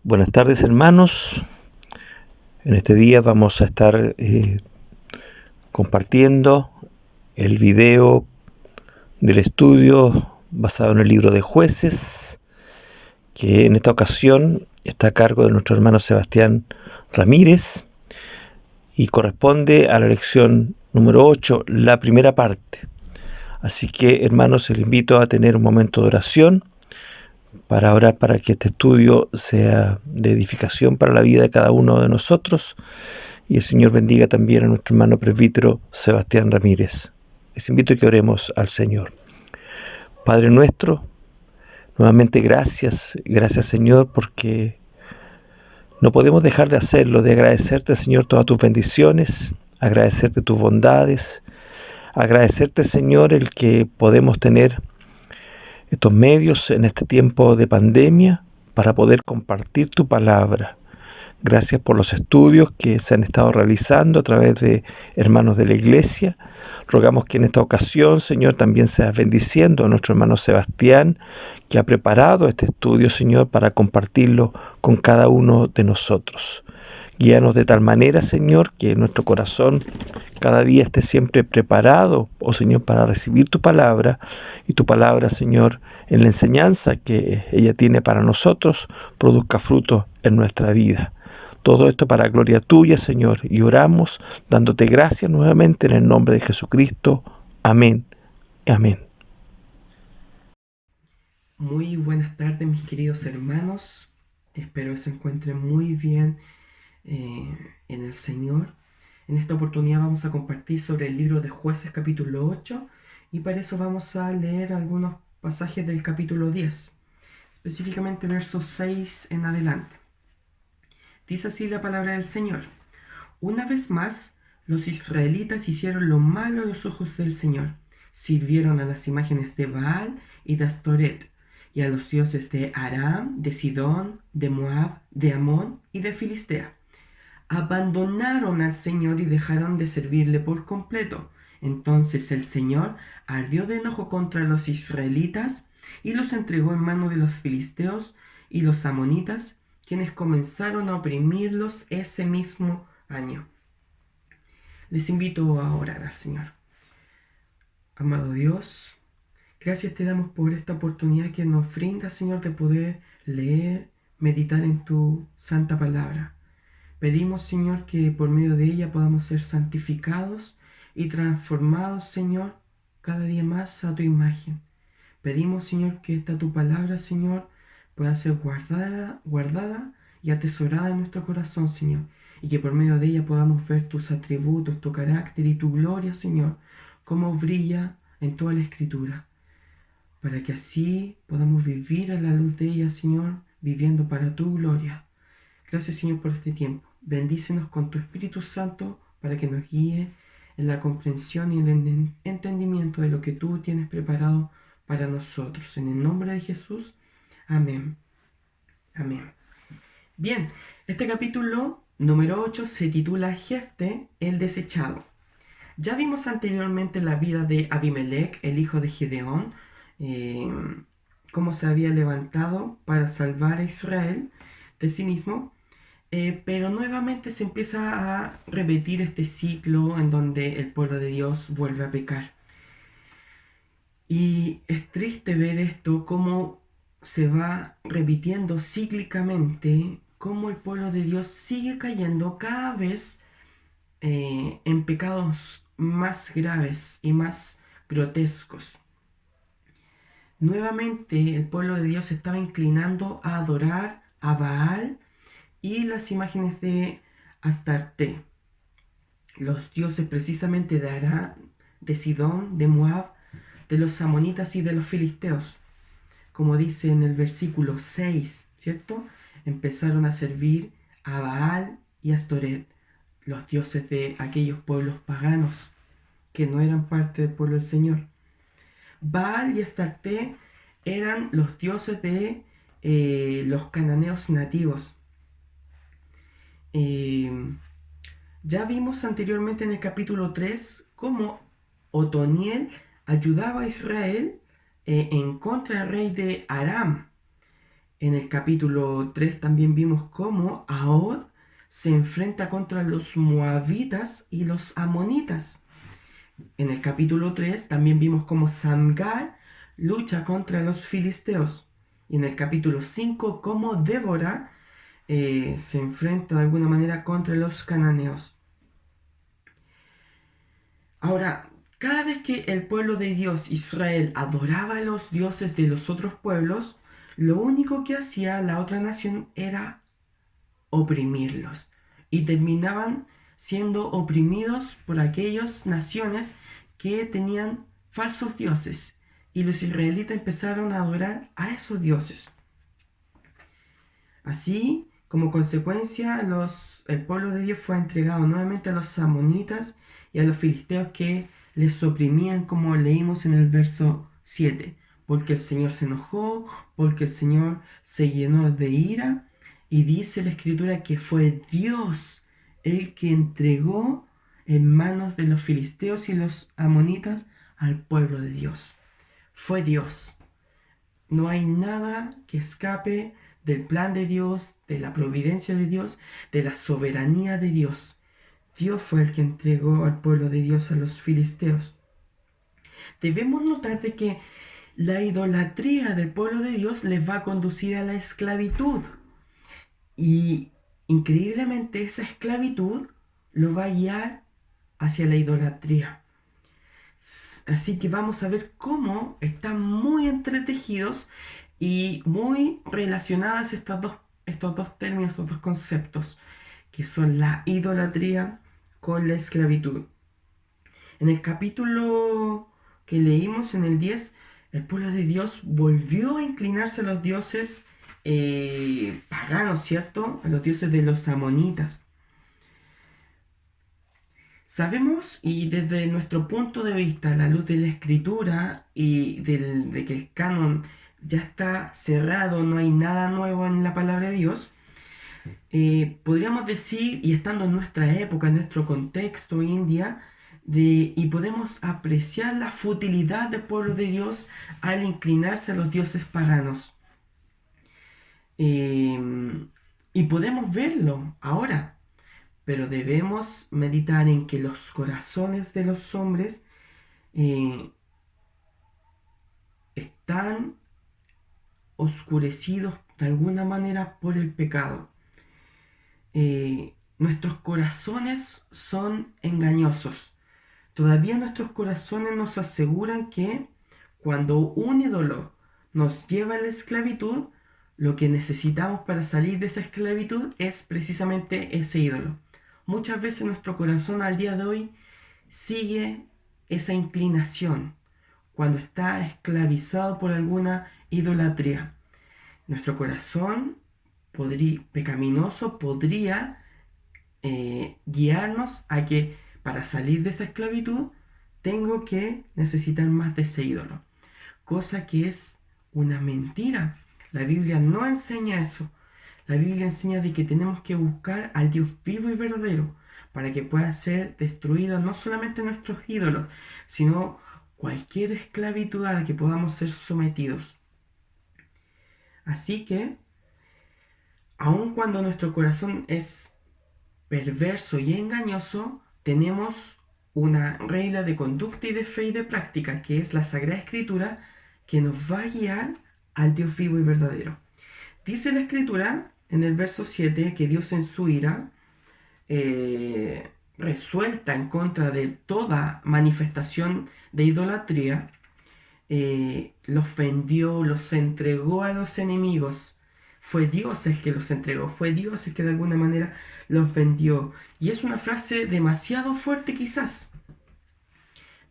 Buenas tardes, hermanos. En este día vamos a estar compartiendo el video del estudio basado en el libro de Jueces, que en esta ocasión está a cargo de nuestro hermano Sebastián Ramírez y corresponde a la lección número 8, la primera parte. Así que, hermanos, les invito a tener un momento de oración para orar para que este estudio sea de edificación para la vida de cada uno de nosotros, y el Señor bendiga también a nuestro hermano presbítero Sebastián Ramírez. Les invito a que oremos al Señor. Padre nuestro, nuevamente gracias Señor, porque no podemos dejar de hacerlo, de agradecerte, Señor, todas tus bendiciones, agradecerte tus bondades, agradecerte, Señor, el que podemos tener estos medios en este tiempo de pandemia para poder compartir tu palabra. Gracias por los estudios que se han estado realizando a través de hermanos de la iglesia. Rogamos que en esta ocasión, Señor, también seas bendiciendo a nuestro hermano Sebastián, que ha preparado este estudio, Señor, para compartirlo con cada uno de nosotros. Guíanos de tal manera, Señor, que nuestro corazón cada día esté siempre preparado, oh Señor, para recibir tu palabra, y tu palabra, Señor, en la enseñanza que ella tiene para nosotros, produzca fruto en nuestra vida. Todo esto para gloria tuya, Señor, y oramos dándote gracias nuevamente en el nombre de Jesucristo. Amén. Amén. Muy buenas tardes, mis queridos hermanos. Espero que se encuentren muy bien en el Señor. En esta oportunidad vamos a compartir sobre el libro de Jueces capítulo 8, y para eso vamos a leer algunos pasajes del capítulo 10, específicamente versos 6 en adelante. Dice así la palabra del Señor. Una vez más, los israelitas hicieron lo malo a los ojos del Señor. Sirvieron a las imágenes de Baal y de Astoret, y a los dioses de Aram, de Sidón, de Moab, de Amón y de Filistea. Abandonaron al Señor y dejaron de servirle por completo. Entonces el Señor ardió de enojo contra los israelitas y los entregó en manos de los filisteos y los amonitas, quienes comenzaron a oprimirlos ese mismo año. Les invito a orar al Señor. Amado Dios, gracias te damos por esta oportunidad que nos brinda, Señor, de poder leer, meditar en tu santa palabra. Pedimos, Señor, que por medio de ella podamos ser santificados y transformados, Señor, cada día más a tu imagen. Pedimos, Señor, que esta tu palabra, Señor, pueda ser guardada y atesorada en nuestro corazón, Señor, y que por medio de ella podamos ver tus atributos, tu carácter y tu gloria, Señor, como brilla en toda la Escritura, para que así podamos vivir a la luz de ella, Señor, viviendo para tu gloria. Gracias, Señor, por este tiempo. Bendícenos con tu Espíritu Santo para que nos guíe en la comprensión y en el entendimiento de lo que tú tienes preparado para nosotros. En el nombre de Jesús. Amén. Amén. Bien, este capítulo número 8 se titula Jefte el desechado. Ya vimos anteriormente la vida de Abimelech, el hijo de Gedeón, cómo se había levantado para salvar a Israel de sí mismo. Pero nuevamente se empieza a repetir este ciclo en donde el pueblo de Dios vuelve a pecar. Y es triste ver esto, cómo se va repitiendo cíclicamente, cómo el pueblo de Dios sigue cayendo cada vez en pecados más graves y más grotescos. Nuevamente el pueblo de Dios se estaba inclinando a adorar a Baal y las imágenes de Astarte, los dioses precisamente de Aram, de Sidón, de Moab, de los amonitas y de los filisteos. Como dice en el versículo 6, ¿cierto? Empezaron a servir a Baal y a Astoret, los dioses de aquellos pueblos paganos que no eran parte del pueblo del Señor. Baal y Astarte eran los dioses de los cananeos nativos. Ya vimos anteriormente en el capítulo 3 cómo Otoniel ayudaba a Israel en contra del rey de Aram. En el capítulo 3 también vimos cómo Ahod se enfrenta contra los moabitas y los amonitas. En el capítulo 3 también vimos cómo Samgar lucha contra los filisteos. Y en el capítulo 5 cómo Débora se enfrenta de alguna manera contra los cananeos. Ahora, cada vez que el pueblo de Dios, Israel, adoraba a los dioses de los otros pueblos, lo único que hacía la otra nación era oprimirlos. Y terminaban siendo oprimidos por aquellas naciones que tenían falsos dioses. Y los israelitas empezaron a adorar a esos dioses. Así, como consecuencia, el pueblo de Dios fue entregado nuevamente a los amonitas y a los filisteos que les oprimían, como leímos en el verso 7, porque el Señor se enojó, porque el Señor se llenó de ira, y dice la Escritura que fue Dios el que entregó en manos de los filisteos y los amonitas al pueblo de Dios. Fue Dios. No hay nada que escape del plan de Dios, de la providencia de Dios, de la soberanía de Dios. Dios fue el que entregó al pueblo de Dios a los filisteos. Debemos notar de que la idolatría del pueblo de Dios les va a conducir a la esclavitud. Y increíblemente esa esclavitud lo va a guiar hacia la idolatría. Así que vamos a ver cómo están muy entretejidos y muy relacionadas estos dos términos, estos dos conceptos, que son la idolatría con la esclavitud. En el capítulo que leímos, en el 10, el pueblo de Dios volvió a inclinarse a los dioses paganos, ¿cierto? A los dioses de los amonitas. Sabemos, y desde nuestro punto de vista, a la luz de la escritura y de que el canon ya está cerrado, no hay nada nuevo en la palabra de Dios, podríamos decir, y estando en nuestra época, en nuestro contexto india, y podemos apreciar la futilidad del pueblo de Dios al inclinarse a los dioses paganos. Y podemos verlo ahora. Pero debemos meditar en que los corazones de los hombres están oscurecidos de alguna manera por el pecado. Nuestros corazones son engañosos. Todavía nuestros corazones nos aseguran que cuando un ídolo nos lleva a la esclavitud, lo que necesitamos para salir de esa esclavitud es precisamente ese ídolo. Muchas veces nuestro corazón al día de hoy sigue esa inclinación cuando está esclavizado por alguna idolatría. Nuestro corazón pecaminoso podría guiarnos a que para salir de esa esclavitud tengo que necesitar más de ese ídolo, cosa que es una mentira. La Biblia no enseña eso. La Biblia enseña de que tenemos que buscar al Dios vivo y verdadero para que pueda ser destruido no solamente nuestros ídolos, sino cualquier esclavitud a la que podamos ser sometidos. Así que, aun cuando nuestro corazón es perverso y engañoso, tenemos una regla de conducta y de fe y de práctica, que es la Sagrada Escritura, que nos va a guiar al Dios vivo y verdadero. Dice la Escritura en el verso 7 que Dios en su ira resuelta en contra de toda manifestación de idolatría, los vendió, los entregó a los enemigos. Fue Dios el que los entregó, fue Dios el que de alguna manera los vendió. Y es una frase demasiado fuerte quizás,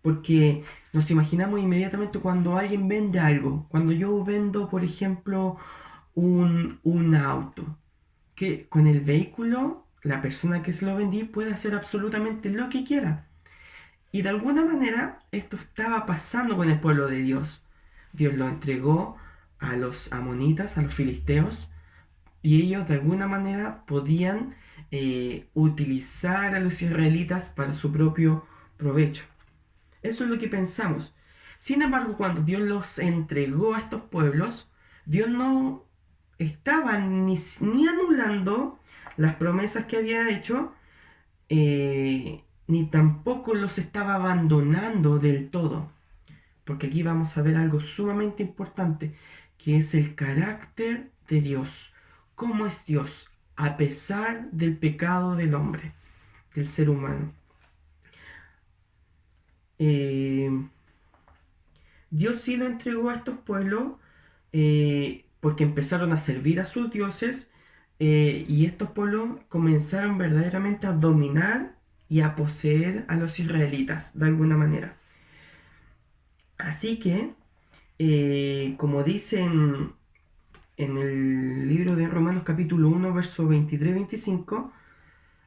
porque nos imaginamos inmediatamente cuando alguien vende algo. Cuando yo vendo, por ejemplo, un auto, que con el vehículo la persona que se lo vendí puede hacer absolutamente lo que quiera. Y de alguna manera esto estaba pasando con el pueblo de Dios. Dios lo entregó a los amonitas, a los filisteos, y ellos de alguna manera podían utilizar a los israelitas para su propio provecho. Eso es lo que pensamos. Sin embargo, cuando Dios los entregó a estos pueblos, Dios no estaban ni anulando las promesas que había hecho, ni tampoco los estaba abandonando del todo. Porque aquí vamos a ver algo sumamente importante, que es el carácter de Dios. ¿Cómo es Dios a pesar del pecado del hombre, del ser humano? Eh, Dios sí lo entregó a estos pueblos porque empezaron a servir a sus dioses y estos pueblos comenzaron verdaderamente a dominar y a poseer a los israelitas de alguna manera. Así que, como dicen en el libro de Romanos capítulo 1, verso 23-25,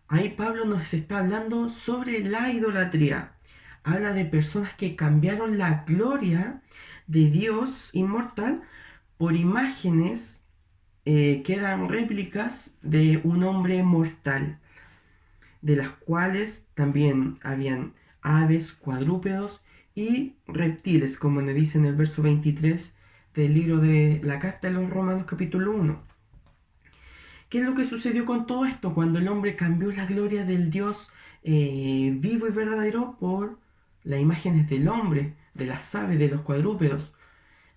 ahí Pablo nos está hablando sobre la idolatría. Habla de personas que cambiaron la gloria de Dios inmortal por imágenes que eran réplicas de un hombre mortal, de las cuales también habían aves, cuadrúpedos y reptiles, como nos dice en el verso 23 del libro de la carta de los Romanos capítulo 1. ¿Qué es lo que sucedió con todo esto cuando el hombre cambió la gloria del Dios vivo y verdadero por las imágenes del hombre, de las aves, de los cuadrúpedos?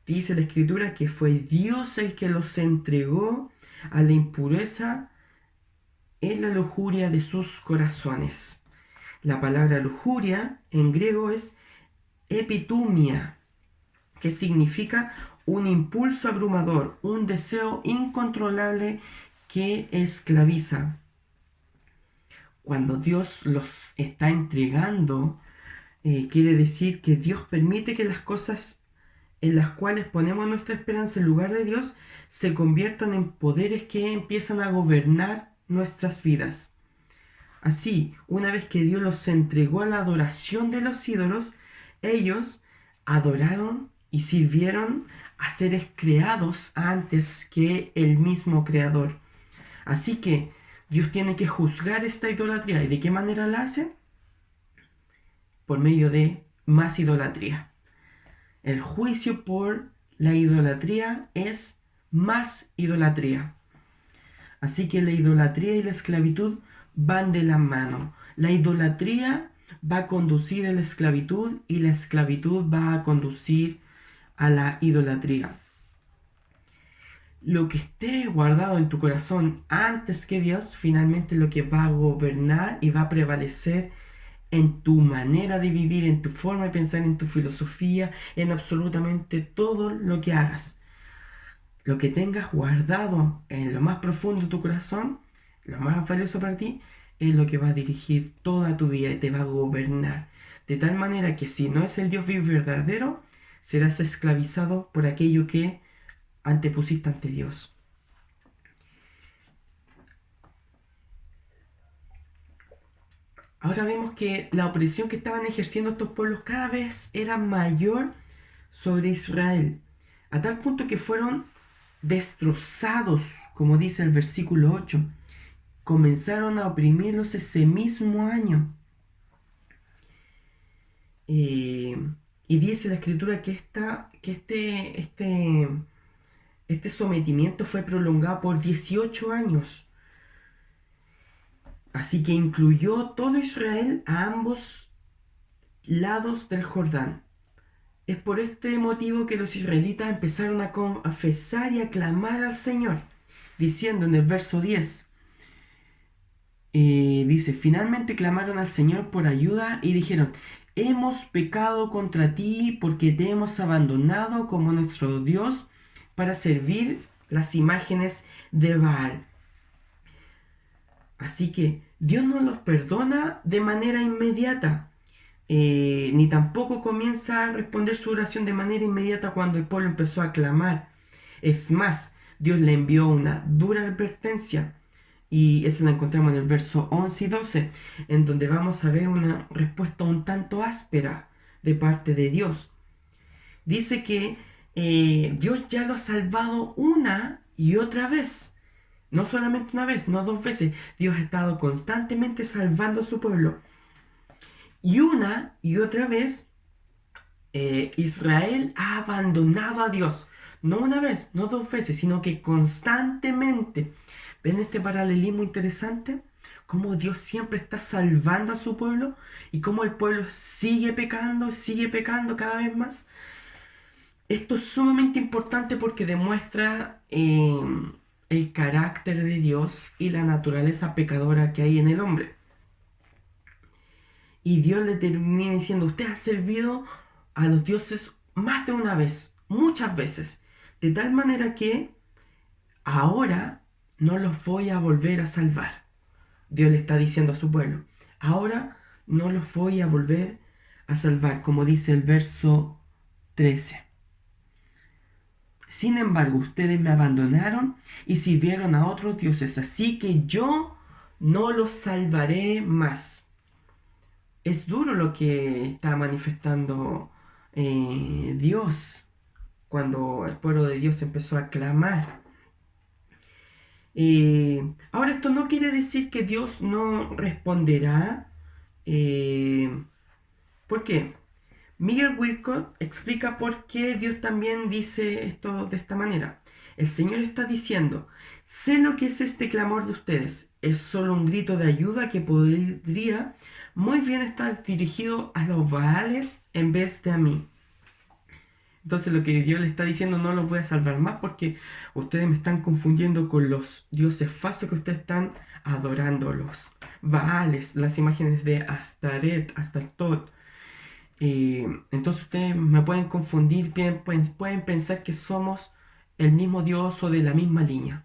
Dice la escritura que fue Dios el que los entregó a la impureza en la lujuria de sus corazones. La palabra lujuria en griego es epitumia, que significa un impulso abrumador, un deseo incontrolable que esclaviza. Cuando Dios los está entregando, quiere decir que Dios permite que las cosas en las cuales ponemos nuestra esperanza en lugar de Dios se conviertan en poderes que empiezan a gobernar nuestras vidas. Así, una vez que Dios los entregó a la adoración de los ídolos, ellos adoraron y sirvieron a seres creados antes que el mismo Creador. Así que Dios tiene que juzgar esta idolatría. ¿Y de qué manera la hace? Por medio de más idolatría. El juicio por la idolatría es más idolatría. Así que la idolatría y la esclavitud van de la mano. La idolatría va a conducir a la esclavitud y la esclavitud va a conducir a la idolatría. Lo que esté guardado en tu corazón antes que Dios, finalmente lo que va a gobernar y va a prevalecer en tu manera de vivir, en tu forma de pensar, en tu filosofía, en absolutamente todo lo que hagas. Lo que tengas guardado en lo más profundo de tu corazón, lo más valioso para ti, es lo que va a dirigir toda tu vida y te va a gobernar. De tal manera que si no es el Dios vivo y verdadero, serás esclavizado por aquello que antepusiste ante Dios. Ahora vemos que la opresión que estaban ejerciendo estos pueblos cada vez era mayor sobre Israel, a tal punto que fueron destrozados, como dice el versículo 8. Comenzaron a oprimirlos ese mismo año. Y dice la escritura que este sometimiento fue prolongado por 18 años. Así que incluyó todo Israel a ambos lados del Jordán. Es por este motivo que los israelitas empezaron a confesar y a clamar al Señor, diciendo en el verso 10, dice, finalmente clamaron al Señor por ayuda y dijeron, hemos pecado contra ti porque te hemos abandonado como nuestro Dios para servir las imágenes de Baal. Así que Dios no los perdona de manera inmediata, ni tampoco comienza a responder su oración de manera inmediata cuando el pueblo empezó a clamar. Es más, Dios le envió una dura advertencia, y esa la encontramos en el verso 11 y 12, en donde vamos a ver una respuesta un tanto áspera de parte de Dios. Dice que Dios ya lo ha salvado una y otra vez. No solamente una vez, no dos veces. Dios ha estado constantemente salvando a su pueblo. Y una y otra vez Israel ha abandonado a Dios. No una vez, no dos veces, sino que constantemente. ¿Ven este paralelismo interesante? Cómo Dios siempre está salvando a su pueblo y cómo el pueblo sigue pecando cada vez más. Esto es sumamente importante porque demuestra el carácter de Dios y la naturaleza pecadora que hay en el hombre. Y Dios le termina diciendo, usted ha servido a los dioses más de una vez, muchas veces, de tal manera que ahora no los voy a volver a salvar. Dios le está diciendo a su pueblo, ahora no los voy a volver a salvar, como dice el verso 13. Sin embargo, ustedes me abandonaron y sirvieron a otros dioses, así que yo no los salvaré más. Es duro lo que está manifestando Dios cuando el pueblo de Dios empezó a clamar. Ahora esto no quiere decir que Dios no responderá. eh, ¿Por qué? Miguel Wilcott explica por qué Dios también dice esto de esta manera. El Señor está diciendo, sé lo que es este clamor de ustedes. Es solo un grito de ayuda que podría muy bien estar dirigido a los Baales en vez de a mí. Entonces lo que Dios le está diciendo, no los voy a salvar más porque ustedes me están confundiendo con los dioses falsos que ustedes están adorando, los Baales, las imágenes de Astaret, Astartot. Entonces ustedes me pueden confundir, pueden pensar que somos el mismo Dios o de la misma línea.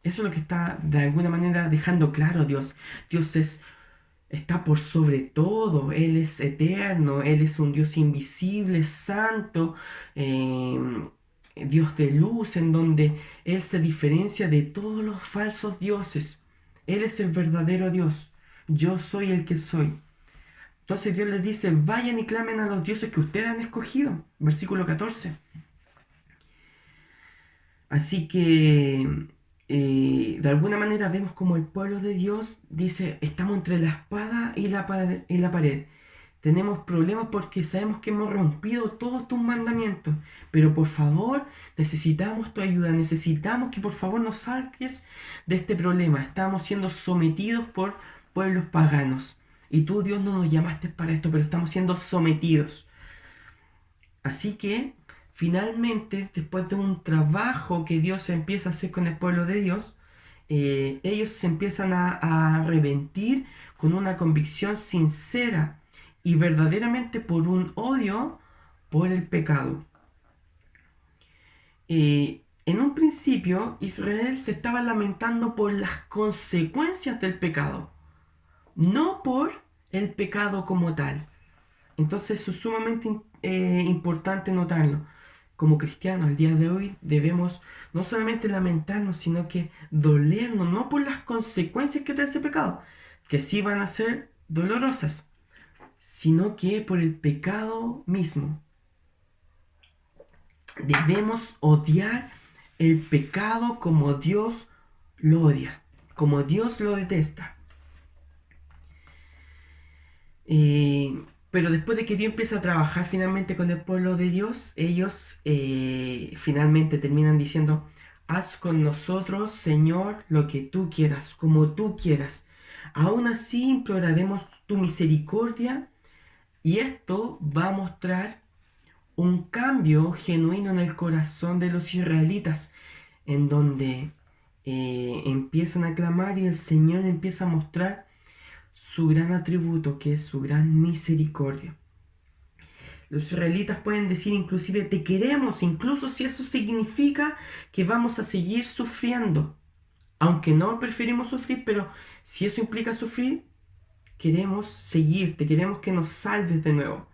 Eso es lo que está de alguna manera dejando claro Dios. Dios está por sobre todo, Él es eterno, Él es un Dios invisible, santo, eh, Dios de luz, en donde Él se diferencia de todos los falsos dioses. Él es el verdadero Dios. Yo soy el que soy. Entonces Dios les dice, vayan y clamen a los dioses que ustedes han escogido. Versículo 14. Así que de alguna manera vemos como el pueblo de Dios dice, estamos entre la espada y la pared. Tenemos problemas porque sabemos que hemos rompido todos tus mandamientos. Pero por favor, necesitamos tu ayuda. Necesitamos que por favor nos saques de este problema. Estamos siendo sometidos por pueblos paganos. Y tú, Dios, no nos llamaste para esto, pero estamos siendo sometidos. Así que, finalmente, después de un trabajo que Dios empieza a hacer con el pueblo de Dios, ellos se empiezan a arrepentir con una convicción sincera y verdaderamente por un odio por el pecado. En un principio, Israel se estaba lamentando por las consecuencias del pecado, no por el pecado como tal. Entonces eso es sumamente importante notarlo. Como cristianos, al día de hoy debemos no solamente lamentarnos, sino que dolernos, no por las consecuencias que trae ese pecado, que sí van a ser dolorosas, sino que por el pecado mismo. Debemos odiar el pecado como Dios lo odia, como Dios lo detesta. Pero después de que Dios empieza a trabajar finalmente con el pueblo de Dios, ellos finalmente terminan diciendo, haz con nosotros, Señor, lo que tú quieras, como tú quieras. Aún así imploraremos tu misericordia y esto va a mostrar un cambio genuino en el corazón de los israelitas, en donde empiezan a clamar y el Señor empieza a mostrar su gran atributo, que es su gran misericordia. Los israelitas pueden decir inclusive te queremos, incluso si eso significa que vamos a seguir sufriendo. Aunque no preferimos sufrir, pero si eso implica sufrir, queremos seguirte, queremos que nos salves de nuevo.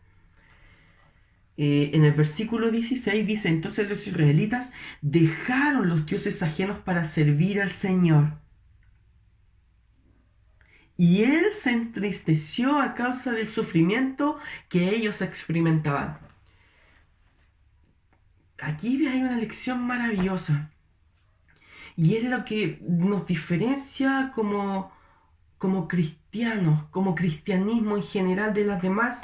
En el versículo 16 dice, entonces los israelitas dejaron los dioses ajenos para servir al Señor. Y él se entristeció a causa del sufrimiento que ellos experimentaban. Aquí hay una lección maravillosa. Y es lo que nos diferencia como cristianos, como cristianismo en general de las demás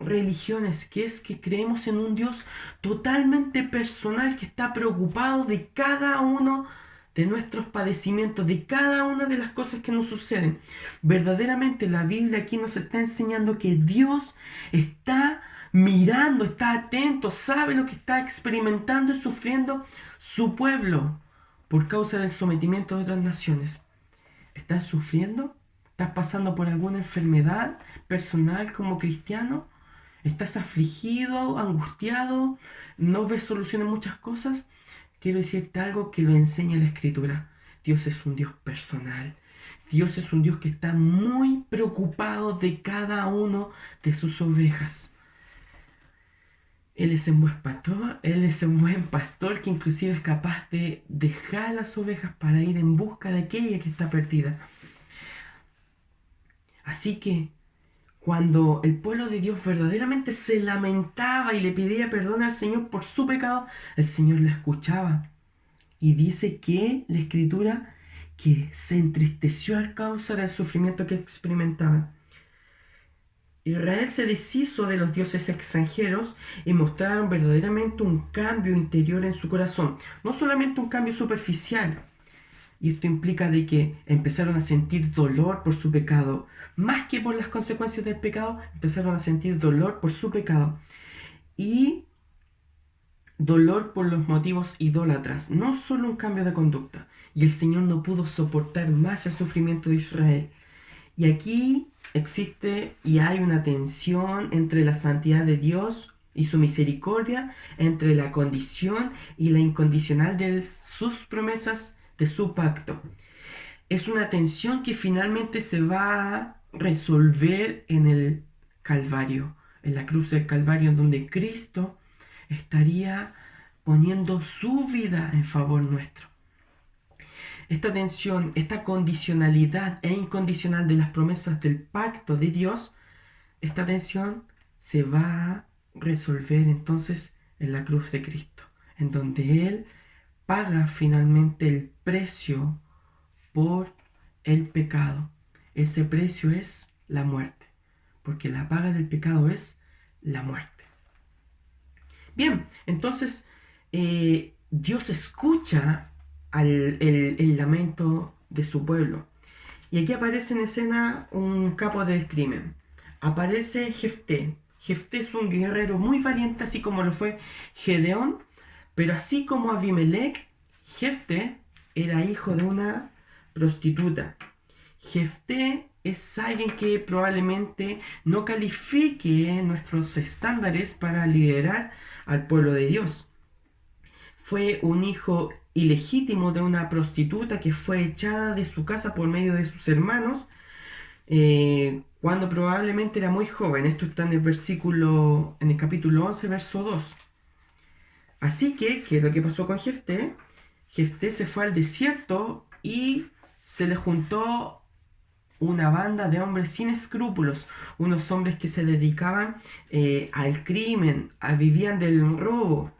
religiones, que es que creemos en un Dios totalmente personal que está preocupado de cada uno de nuestros padecimientos, de cada una de las cosas que nos suceden. Verdaderamente la Biblia aquí nos está enseñando que Dios está mirando, está atento, sabe lo que está experimentando y sufriendo su pueblo por causa del sometimiento de otras naciones. ¿Estás sufriendo? ¿Estás pasando por alguna enfermedad personal como cristiano? ¿Estás afligido, angustiado? ¿No ves solución en muchas cosas? Quiero decirte algo que lo enseña la Escritura. Dios es un Dios personal. Dios es un Dios que está muy preocupado de cada uno de sus ovejas. Él es un buen pastor, Él es un buen pastor que inclusive es capaz de dejar las ovejas para ir en busca de aquella que está perdida. Así que cuando el pueblo de Dios verdaderamente se lamentaba y le pedía perdón al Señor por su pecado, el Señor la escuchaba. Y dice que la Escritura que se entristeció a causa del sufrimiento que experimentaba. Israel se deshizo de los dioses extranjeros y mostraron verdaderamente un cambio interior en su corazón. No solamente un cambio superficial. Y esto implica de que empezaron a sentir dolor por su pecado. Más que por las consecuencias del pecado, empezaron a sentir dolor por su pecado. Y dolor por los motivos idólatras, no solo un cambio de conducta. Y el Señor no pudo soportar más el sufrimiento de Israel. Y aquí existe y hay una tensión entre la santidad de Dios y su misericordia, entre la condición y la incondicional de sus promesas, de su pacto. Es una tensión que finalmente se va a resolver en el Calvario, en la cruz del Calvario, en donde Cristo estaría poniendo su vida en favor nuestro. Esta tensión, esta condicionalidad e incondicional de las promesas del pacto de Dios, esta tensión se va a resolver entonces en la cruz de Cristo, en donde Él paga finalmente el precio por el pecado. Ese precio es la muerte, porque la paga del pecado es la muerte. Bien, entonces Dios escucha el lamento de su pueblo. Y aquí aparece en escena un capo del crimen. Aparece Jefté. Jefté es un guerrero muy valiente, así como lo fue Gedeón, pero así como Abimelech, Jefté era hijo de una prostituta. Jefté es alguien que probablemente no califique nuestros estándares para liderar al pueblo de Dios. Fue un hijo ilegítimo de una prostituta que fue echada de su casa por medio de sus hermanos cuando probablemente era muy joven. Esto está en el capítulo 11, verso 2. Así que, ¿qué es lo que pasó con Jefté? Jefté se fue al desierto y se le juntó una banda de hombres sin escrúpulos, unos hombres que se dedicaban al crimen, vivían del robo.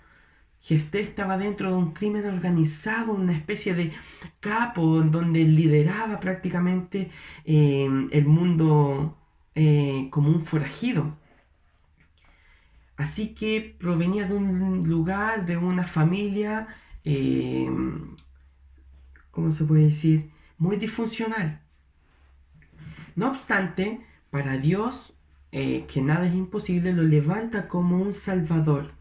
Jefté estaba dentro de un crimen organizado, una especie de capo en donde lideraba prácticamente el mundo como un forajido. Así que provenía de un lugar, de una familia, eh, ¿cómo se puede decir? Muy disfuncional. No obstante, para Dios, que nada es imposible, lo levanta como un salvador.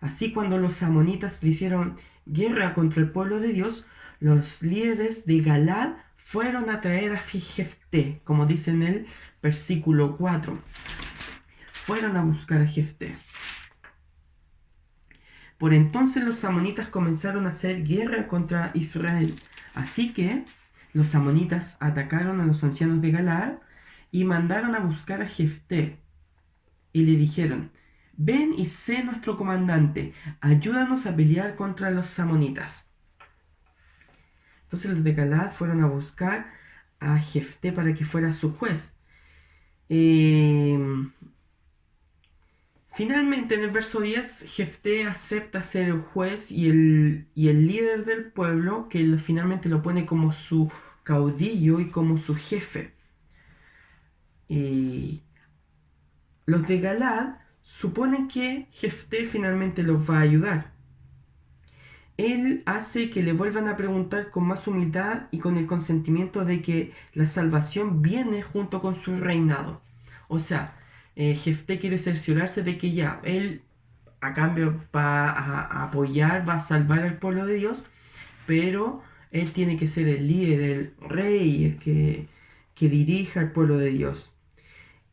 Así cuando los amonitas le hicieron guerra contra el pueblo de Dios, los líderes de Galad fueron a traer a Jefté, como dice en el versículo 4. Fueron a buscar a Jefté. Por entonces los amonitas comenzaron a hacer guerra contra Israel. Así que los amonitas atacaron a los ancianos de Galaad y mandaron a buscar a Jefté. Y le dijeron: ven y sé nuestro comandante, ayúdanos a pelear contra los amonitas. Entonces los de Galaad fueron a buscar a Jefté para que fuera su juez. Finalmente, en el verso 10, Jefté acepta ser el juez y el líder del pueblo, que finalmente lo pone como su caudillo y como su jefe. los de Galaad suponen que Jefté finalmente los va a ayudar. Él hace que le vuelvan a preguntar con más humildad y con el consentimiento de que la salvación viene junto con su reinado. O sea, Jefté quiere cerciorarse de que ya, él a cambio va a apoyar, va a salvar al pueblo de Dios, pero él tiene que ser el líder, el rey, el que dirija al pueblo de Dios.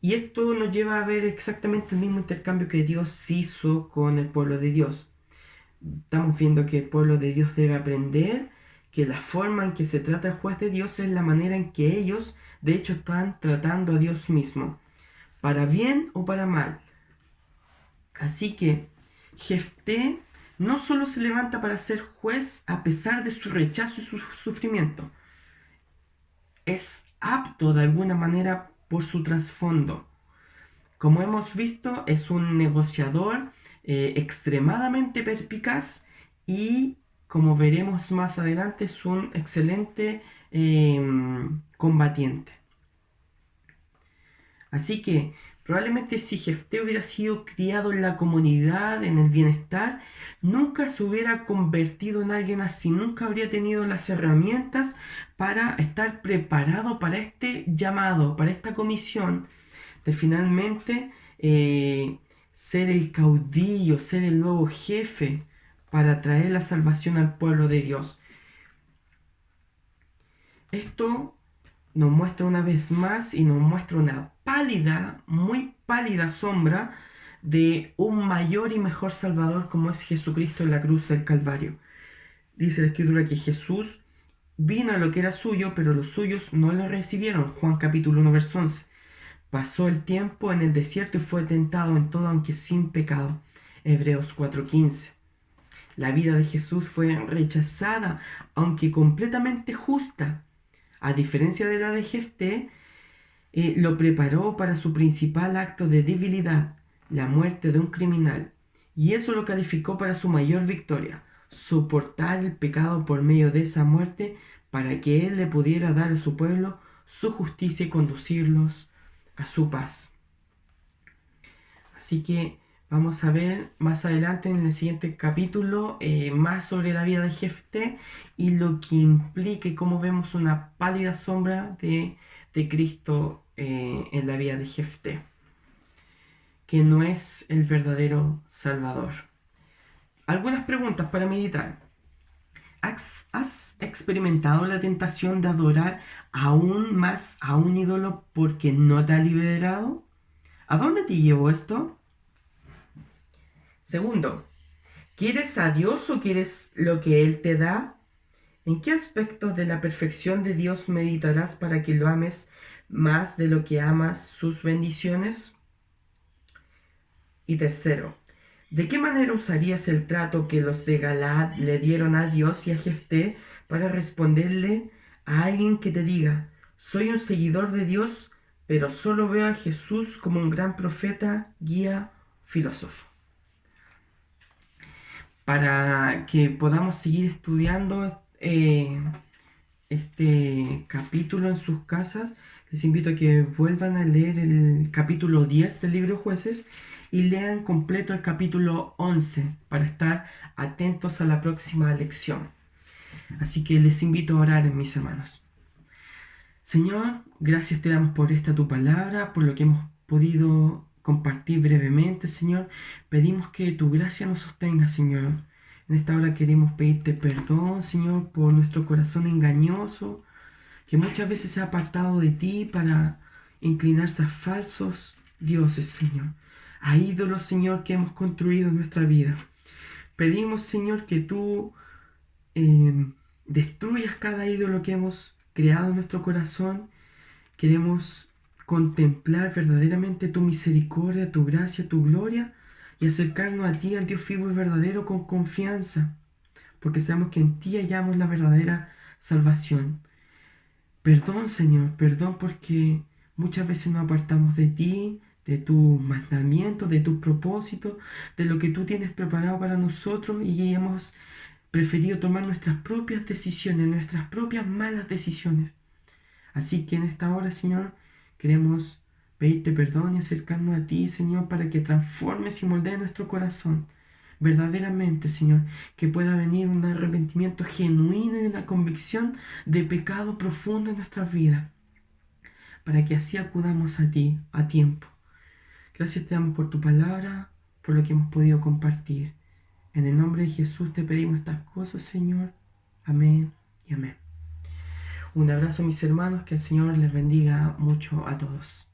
Y esto nos lleva a ver exactamente el mismo intercambio que Dios hizo con el pueblo de Dios. Estamos viendo que el pueblo de Dios debe aprender que la forma en que se trata el juez de Dios es la manera en que ellos, de hecho, están tratando a Dios mismo, para bien o para mal. Así que Jefté no solo se levanta para ser juez a pesar de su rechazo y su sufrimiento, es apto de alguna manera por su trasfondo. Como hemos visto, es un negociador extremadamente perspicaz y, como veremos más adelante, es un excelente combatiente. Así que probablemente si Jefté hubiera sido criado en la comunidad, en el bienestar, nunca se hubiera convertido en alguien así, nunca habría tenido las herramientas para estar preparado para este llamado, para esta comisión de finalmente ser el caudillo, ser el nuevo jefe para traer la salvación al pueblo de Dios. Esto nos muestra una vez más y nos muestra una pálida, muy pálida sombra de un mayor y mejor Salvador como es Jesucristo en la cruz del Calvario. Dice la Escritura que Jesús vino a lo que era suyo, pero los suyos no lo recibieron. Juan capítulo 1, verso 11. Pasó el tiempo en el desierto y fue tentado en todo, aunque sin pecado. Hebreos 4:15. La vida de Jesús fue rechazada, aunque completamente justa. A diferencia de la de Jefté, lo preparó para su principal acto de debilidad, la muerte de un criminal. Y eso lo calificó para su mayor victoria, soportar el pecado por medio de esa muerte para que Él le pudiera dar a su pueblo su justicia y conducirlos a su paz. Así que vamos a ver más adelante en el siguiente capítulo más sobre la vida de Jefté y lo que implica y cómo vemos una pálida sombra de Cristo en la vida de Jefté, que no es el verdadero Salvador. Algunas preguntas para meditar. ¿Has experimentado la tentación de adorar aún más a un ídolo porque no te ha liberado? ¿A dónde te llevó esto? Segundo, ¿quieres a Dios o quieres lo que Él te da? ¿En qué aspectos de la perfección de Dios meditarás para que lo ames más de lo que amas sus bendiciones? Y tercero, ¿de qué manera usarías el trato que los de Galaad le dieron a Dios y a Jefté para responderle a alguien que te diga, soy un seguidor de Dios, pero solo veo a Jesús como un gran profeta, guía, filósofo? Para que podamos seguir estudiando este capítulo en sus casas, les invito a que vuelvan a leer el capítulo 10 del libro de Jueces y lean completo el capítulo 11 para estar atentos a la próxima lección. Así que les invito a orar, mis hermanos. Señor, gracias te damos por esta tu palabra, por lo que hemos podido compartir brevemente, Señor. Pedimos que tu gracia nos sostenga, Señor. En esta hora queremos pedirte perdón, Señor, por nuestro corazón engañoso, que muchas veces se ha apartado de ti para inclinarse a falsos dioses, Señor, a ídolos, Señor, que hemos construido en nuestra vida. Pedimos, Señor, que tú destruyas cada ídolo que hemos creado en nuestro corazón. Queremos contemplar verdaderamente tu misericordia, tu gracia, tu gloria y acercarnos a ti, al Dios vivo y verdadero, con confianza, porque sabemos que en ti hallamos la verdadera salvación. Perdón, Señor, perdón porque muchas veces nos apartamos de ti, de tus mandamientos, de tus propósitos, de lo que tú tienes preparado para nosotros y hemos preferido tomar nuestras propias decisiones, nuestras propias malas decisiones. Así que en esta hora, Señor, queremos pedirte perdón y acercarnos a ti, Señor, para que transformes y moldees nuestro corazón. Verdaderamente, Señor, que pueda venir un arrepentimiento genuino y una convicción de pecado profundo en nuestras vidas, para que así acudamos a ti a tiempo. Gracias te damos por tu palabra, por lo que hemos podido compartir. En el nombre de Jesús te pedimos estas cosas, Señor. Amén y amén. Un abrazo, mis hermanos, que el Señor les bendiga mucho a todos.